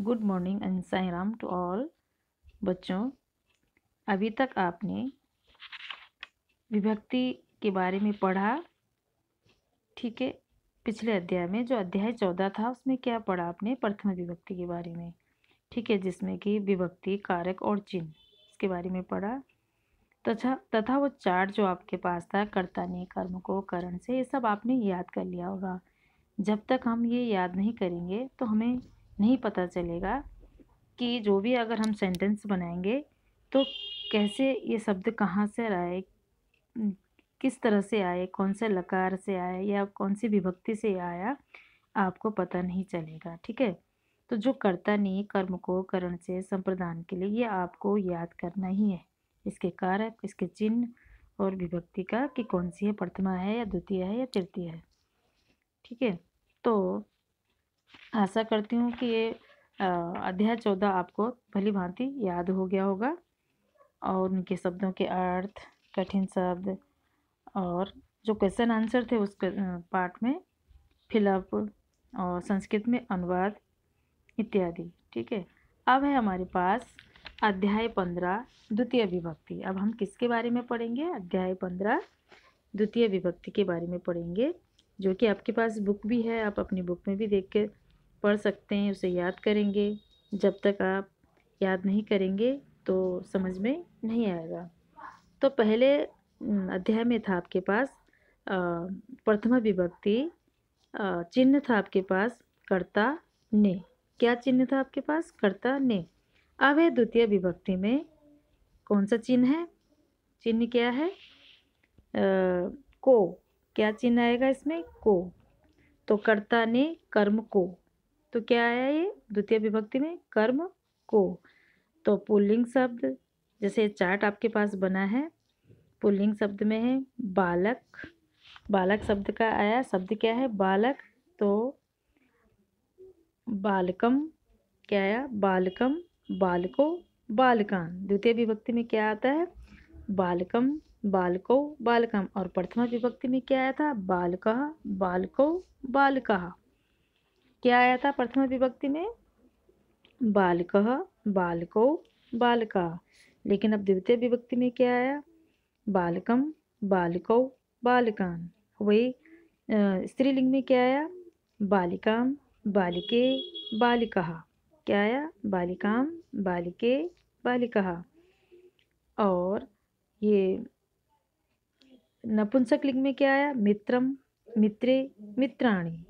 Good morning and Sai Ram to all. बच्चों, अभी तक आपने विभक्ति के बारे में पढ़ा। ठीक है, पिछले अध्याय में जो अध्याय 14 था उसमें क्या पढ़ा आपने? प्रथम विभक्ति के बारे में। ठीक है, जिसमें कि विभक्ति, कारक और चिन्ह, इसके बारे में पढ़ा। तथा वो चार्ट जो आपके पास था, कर्ता ने, कर्म को, करण से, ये सब आपने याद कर लिया होगा। जब तक हम ये याद नहीं करेंगे तो हमें नहीं पता चलेगा कि जो भी अगर हम सेंटेंस बनाएंगे तो कैसे ये शब्द कहाँ से आए, किस तरह से आए, कौन से लकार से आए या कौन सी विभक्ति से आया, आपको पता नहीं चलेगा। ठीक है, तो जो कर्ता ने, कर्म को, करण से, संप्रदान के लिए, ये आपको याद करना ही है। इसके कारक, इसके चिन्ह और विभक्ति का कि कौन सी है, प्रथमा है या द्वितीय है या तृतीय है। ठीक है, तो आशा करती हूँ कि ये अध्याय 14 आपको भली भांति याद हो गया होगा और उनके शब्दों के अर्थ, कठिन शब्द और जो क्वेश्चन आंसर थे उस पार्ट में फिलअप और संस्कृत में अनुवाद इत्यादि। ठीक है, अब है हमारे पास अध्याय 15 द्वितीय विभक्ति। अब हम किसके बारे में पढ़ेंगे? अध्याय 15 द्वितीय विभक्ति के बारे में पढ़ेंगे, जो कि आपके पास बुक भी है, आप अपनी बुक में भी देख के पढ़ सकते हैं, उसे याद करेंगे। जब तक आप याद नहीं करेंगे तो समझ में नहीं आएगा। तो पहले अध्याय में था आपके पास प्रथमा विभक्ति, चिन्ह था आपके पास कर्ता ने। क्या चिन्ह था आपके पास? कर्ता ने। अब है द्वितीय विभक्ति में कौन सा चिन्ह है? चिन्ह क्या है? को। क्या चिन्ह आएगा इसमें? को। तो कर्ता ने कर्म को, तो क्या आया ये द्वितीय विभक्ति में? कर्म को। तो पुल्लिंग शब्द, जैसे चार्ट आपके पास बना है, पुल्लिंग शब्द में है बालक। बालक शब्द का आया, शब्द क्या है? बालक। तो बालकम क्या आया? बालकम, बालको, बालकान। द्वितीय विभक्ति में क्या आता है? बालकम, बालको, बालकम। और प्रथमा विभक्ति में क्या आया था? बालकः, बालको, बालकः। क्या आया था प्रथमा विभक्ति में? बालकः, बालको, बालका। लेकिन अब द्वितीय विभक्ति में क्या आया? बालकम, बालकौ, बालकान। वही स्त्रीलिंग में क्या आया? बालिकाम, बालिके, बालिकाः। क्या आया? बालिकाम, बालिके, बालिकाः। और ये नपुंसक लिंग में क्या आया? मित्रम, मित्रे, मित्राणि।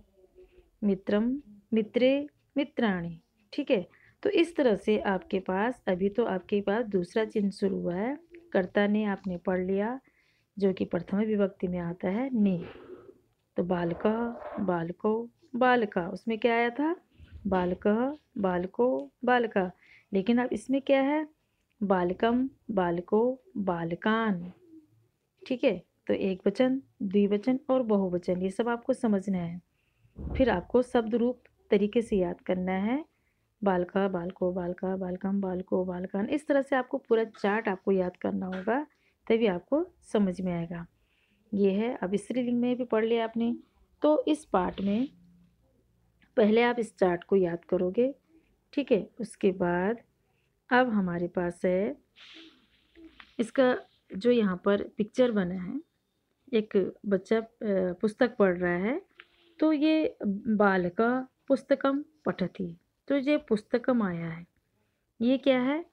मित्रम, मित्रे, मित्राणि। ठीक है, तो इस तरह से आपके पास अभी तो आपके पास दूसरा चिन्ह शुरू हुआ है। कर्ता ने आपने पढ़ लिया, जो कि प्रथम विभक्ति में आता है ने। तो बालकः, बालको, बालका, उसमें क्या आया था? बालकः, बालको, बालका। लेकिन अब इसमें क्या है? बालकम, बालको, बालकान। ठीक है, तो एक वचन, द्विवचन और बहुवचन, ये सब आपको समझना है। फिर आपको शब्द रूप तरीके से याद करना है। बालका, बालको, बालका, बालकम, बालको, बालकान। इस तरह से आपको पूरा चार्ट आपको याद करना होगा, तभी आपको समझ में आएगा। ये है, अब स्त्रीलिंग में भी पढ़ लिया आपने। तो इस पार्ट में पहले आप इस चार्ट को याद करोगे। ठीक है, उसके बाद अब हमारे पास है इसका जो यहाँ पर पिक्चर बना है, एक बच्चा पुस्तक पढ़ रहा है। तो ये बालका पुस्तकम पठति, तो ये पुस्तकम आया है। ये क्या है?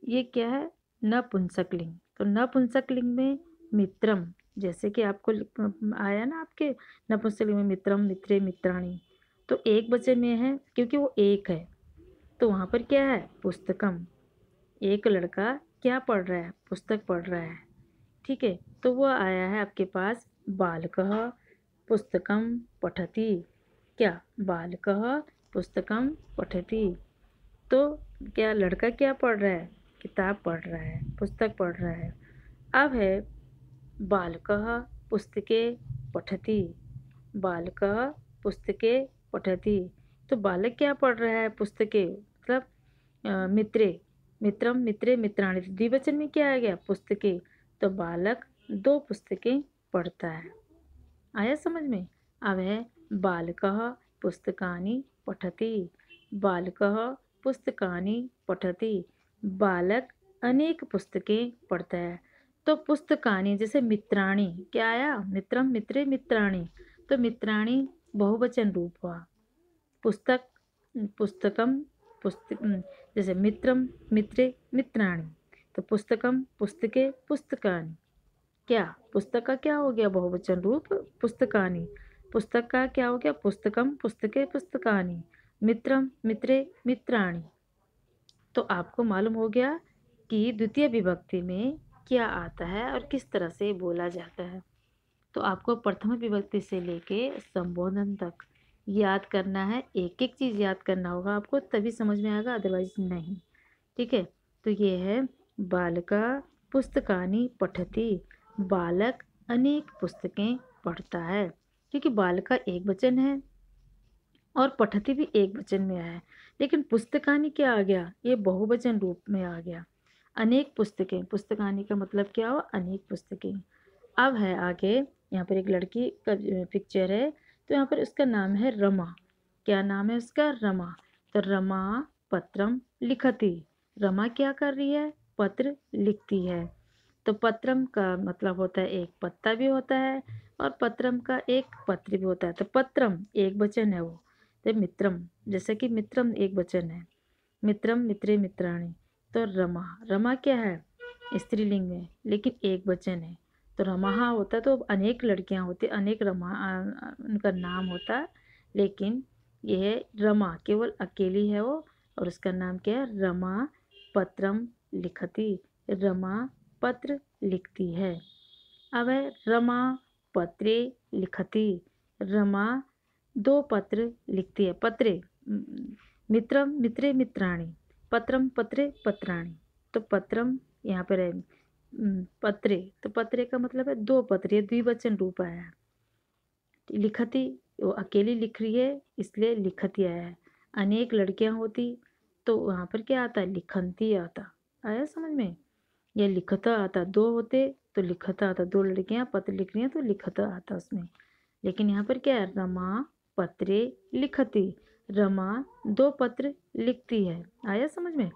ये क्या है? नपुंसकलिंग। तो नपुंसकलिंग में मित्रम, जैसे कि आपको आया ना आपके नपुंसकलिंग में मित्रम, मित्रे, मित्राणि। तो एक वचन में है क्योंकि वो एक है, तो वहाँ पर क्या है? पुस्तकम। एक लड़का क्या पढ़ रहा है? पुस्तक पढ़ रहा है। ठीक है, तो वो आया है आपके पास बालकः पुस्तकम पठति। क्या? बालकः पुस्तकम पठति। तो क्या लड़का क्या पढ़ रहा है? किताब पढ़ रहा है, पुस्तक पढ़ रहा है। अब है बालकः पुस्तके पठति। बालकः पुस्तके पठति। तो बालक क्या पढ़ रहा है? पुस्तके, मतलब मित्रे, मित्रम, मित्रे, मित्राणि। द्विवचन में क्या आ गया? पुस्तके। तो बालक दो पुस्तकें पढ़ता है। आया समझ में? अब है बालकः पुस्तकानि पठति। बालकः पुस्तकानि पठति, बालक अनेक पुस्तकें पढ़ता है। तो पुस्तकानि जैसे मित्राणि, क्या आया, मित्रम मित्रे मित्राणि, तो मित्राणि बहुवचन रूप हुआ। पुस्तक पुस्तकम जैसे मित्रम मित्रे मित्राणि, तो पुस्तकम पुस्तके पुस्तकानि, क्या पुस्तक का क्या हो गया बहुवचन रूप पुस्तकानि, पुस्तक का क्या हो गया पुस्तकम पुस्तके पुस्तकानि, मित्रम मित्रे मित्राणि। तो आपको मालूम हो गया कि द्वितीय विभक्ति में क्या आता है और किस तरह से बोला जाता है। तो आपको प्रथम विभक्ति से लेके संबोधन तक याद करना है, एक एक चीज़ याद करना होगा आपको, तभी समझ में आएगा, अदरवाइज नहीं। ठीक है, तो ये है बालका पुस्तकानि पठति, बालक अनेक पुस्तकें पढ़ता है, क्योंकि बालका एक वचन है और पठति भी एक वचन में आया है, लेकिन पुस्तकानि क्या आ गया, ये बहुवचन रूप में आ गया। अनेक पुस्तकें, पुस्तकानि का मतलब क्या हुआ, अनेक पुस्तकें। अब है आगे, यहाँ पर एक लड़की का पिक्चर है, तो यहाँ पर उसका नाम है रमा। क्या नाम है उसका, रमा। तो रमा पत्रम लिखती, रमा क्या कर रही है, पत्र लिखती है। तो पत्रम का मतलब होता है एक पत्ता भी होता है और पत्रम का एक पत्र भी होता है। तो पत्रम एक वचन है वो, तो मित्रम, जैसे कि मित्रम एक वचन है, मित्रम मित्रे मित्राणि। तो रमा, रमा क्या है, स्त्रीलिंग में, लेकिन एक वचन है। तो रमाहा होता तो अनेक लड़कियां होती, अनेक रमा उनका नाम होता, लेकिन यह रमा केवल अकेली है वो, और उसका नाम क्या है, रमा पत्रम लिखती, रमा पत्र लिखती है। अब है रमा पत्रे लिखती, रमा दो पत्र लिखती है, पत्रे मित्रम मित्रे मित्राणि, पत्रम पत्रे पत्राणि। तो पत्रम यहाँ पर है पत्रे, तो पत्रे का मतलब है दो पत्र, ये द्विवचन रूप आया है। लिखती वो अकेली लिख रही है, इसलिए लिखती आया है। अनेक लड़कियां होती तो वहाँ पर क्या आता है, लिखंती आता। आया समझ में, या लिखता आता, दो होते तो लिखता आता, दो लड़कियां पत्र लिख रही हैं तो लिखता आता उसमें। लेकिन यहाँ पर क्या है, रमा पत्रे लिखती, रमा दो पत्र लिखती है। आया समझ में।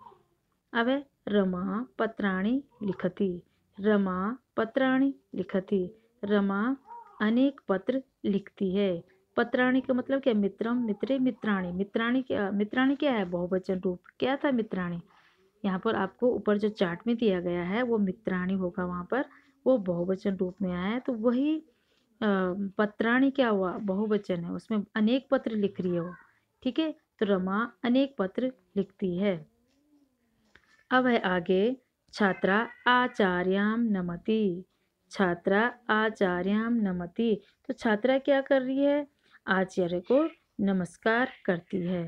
अब है रमा पत्राणि लिखती, रमा पत्राणि लिखती, रमा अनेक पत्र लिखती है। पत्राणि का मतलब क्या, मित्रम मित्रे मित्राणि, मित्राणि क्या है, बहुवचन रूप, क्या था मित्राणि। यहाँ पर आपको ऊपर जो चार्ट में दिया गया है वो मित्राणि होगा, वहाँ पर वो बहुवचन रूप में आया है, तो वही पत्राणि क्या हुआ, बहुवचन है, उसमें अनेक पत्र लिख रही है वो। ठीक है, तो रमा अनेक पत्र लिखती है। अब है आगे, छात्रा आचार्याम नमति, छात्रा आचार्याम नमति। तो छात्रा क्या कर रही है, आचार्य को नमस्कार करती है।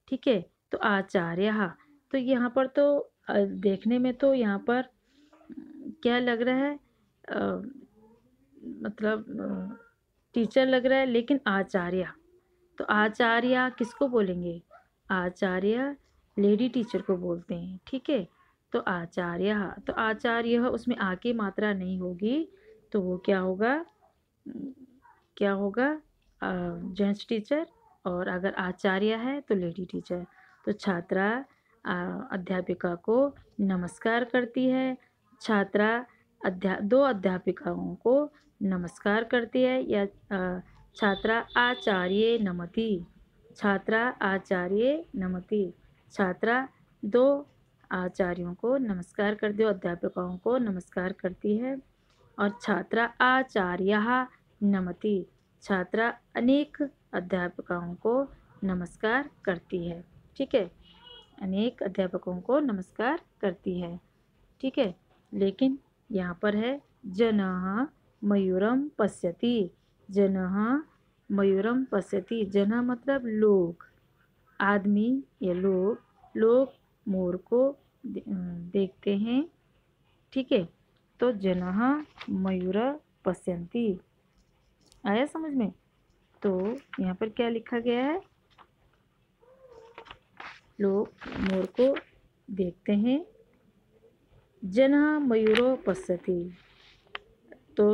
ठीक है, तो आचार्य, तो यहाँ पर तो देखने में तो यहाँ पर क्या लग रहा है, मतलब टीचर लग रहा है, लेकिन आचार्य, तो आचार्य किसको बोलेंगे, आचार्य लेडी टीचर को बोलते हैं। ठीक है, तो आचार्य, तो आचार्य उसमें आ की मात्रा नहीं होगी, तो वो क्या होगा, क्या होगा, जेंट्स टीचर, और अगर आचार्य है तो लेडी टीचर। तो छात्रा अध्यापिका को नमस्कार करती है, छात्रा दो अध्यापिकाओं को नमस्कार करती है, या छात्रा आचार्य नमति, छात्रा आचार्य नमति, छात्रा दो आचार्यों को नमस्कार करती है, अध्यापिकाओं को नमस्कार करती है। और छात्रा आचार्य नमति, छात्रा अनेक अध्यापकों को नमस्कार करती है। ठीक है, अनेक अध्यापकों को नमस्कार करती है। ठीक है, लेकिन यहाँ पर है जनः मयूरम पश्यति, जनः मयूरम पश्यति, जनः मतलब लोग, आदमी या लोग, लोग मोर को देखते हैं। ठीक है, तो जनः मयूर पश्यन्ति। आया समझ में। तो यहाँ पर क्या लिखा गया है, लोग मोर को देखते हैं, जनः मयूरो पश्यति, तो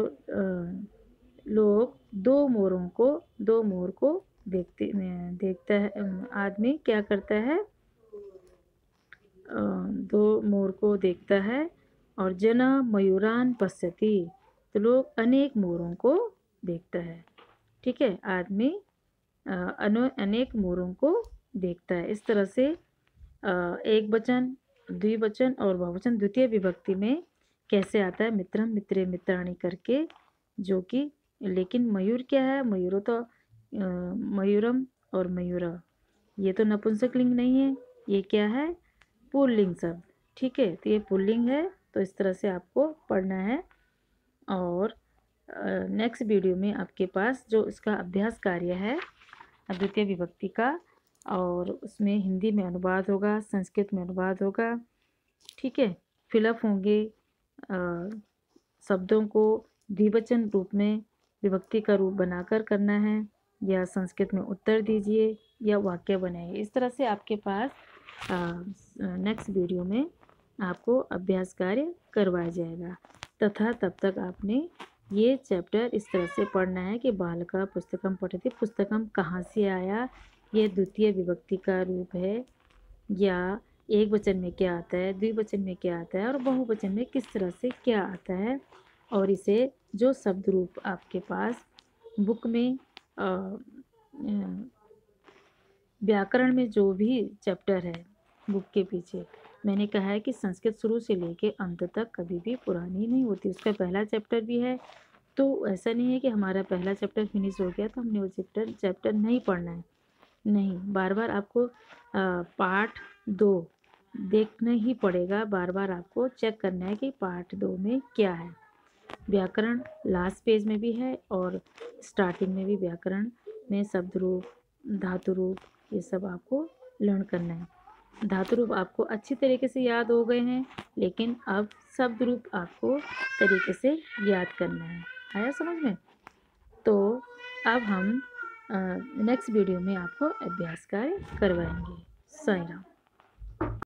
लोग दो मोर को देखता है, आदमी क्या करता है, दो मोर को देखता है, और जना मयूरान पश्यति, तो लोग अनेक मोरों को देखता है। ठीक है, आदमी अनेक मोरों को देखता है। इस तरह से एक वचन, द्विवचन और बहुवचन द्वितीय विभक्ति में कैसे आता है, मित्रम मित्रे मित्राणि करके, जो कि, लेकिन मयूर क्या है, मयूरो तो मयूरम और मयूरा, ये तो नपुंसकलिंग नहीं है, ये क्या है, पुल्लिंग शब्द। ठीक है, तो ये पुल्लिंग है, तो इस तरह से आपको पढ़ना है। और नेक्स्ट वीडियो में आपके पास जो इसका अभ्यास कार्य है द्वितीय विभक्ति का, और उसमें हिंदी में अनुवाद होगा, संस्कृत में अनुवाद होगा। ठीक है, फिलअप होंगे, शब्दों को द्विवचन रूप में विभक्ति का रूप बनाकर करना है, या संस्कृत में उत्तर दीजिए या वाक्य बनाइए। इस तरह से आपके पास नेक्स्ट वीडियो में आपको अभ्यास कार्य करवाया जाएगा। तथा तब तक आपने ये चैप्टर इस तरह से पढ़ना है कि बालका पुस्तकम पठति, पुस्तकम कहाँ से आया, ये द्वितीय विभक्ति का रूप है, या एक वचन में क्या आता है, द्विवचन में क्या आता है, और बहुवचन में किस तरह से क्या आता है। और इसे जो शब्द रूप आपके पास बुक में व्याकरण में जो भी चैप्टर है बुक के पीछे, मैंने कहा है कि संस्कृत शुरू से लेके अंत तक कभी भी पुरानी नहीं होती, उसका पहला चैप्टर भी है। तो ऐसा नहीं है कि हमारा पहला चैप्टर फिनिश हो गया तो हमने वो चैप्टर नहीं पढ़ना है, नहीं, बार बार आपको पार्ट 2 देखना ही पड़ेगा, बार बार आपको चेक करना है कि पार्ट 2 में क्या है। व्याकरण लास्ट पेज में भी है, और स्टार्टिंग में भी व्याकरण में शब्द रूप, धातु रूप, ये सब आपको लर्न करना है। धातु रूप आपको अच्छी तरीके से याद हो गए हैं, लेकिन अब शब्द रूप आपको तरीके से याद करना है। आया समझ में? तो अब हम नेक्स्ट वीडियो में आपको अभ्यास कार्य करवाएंगे। साईं राम।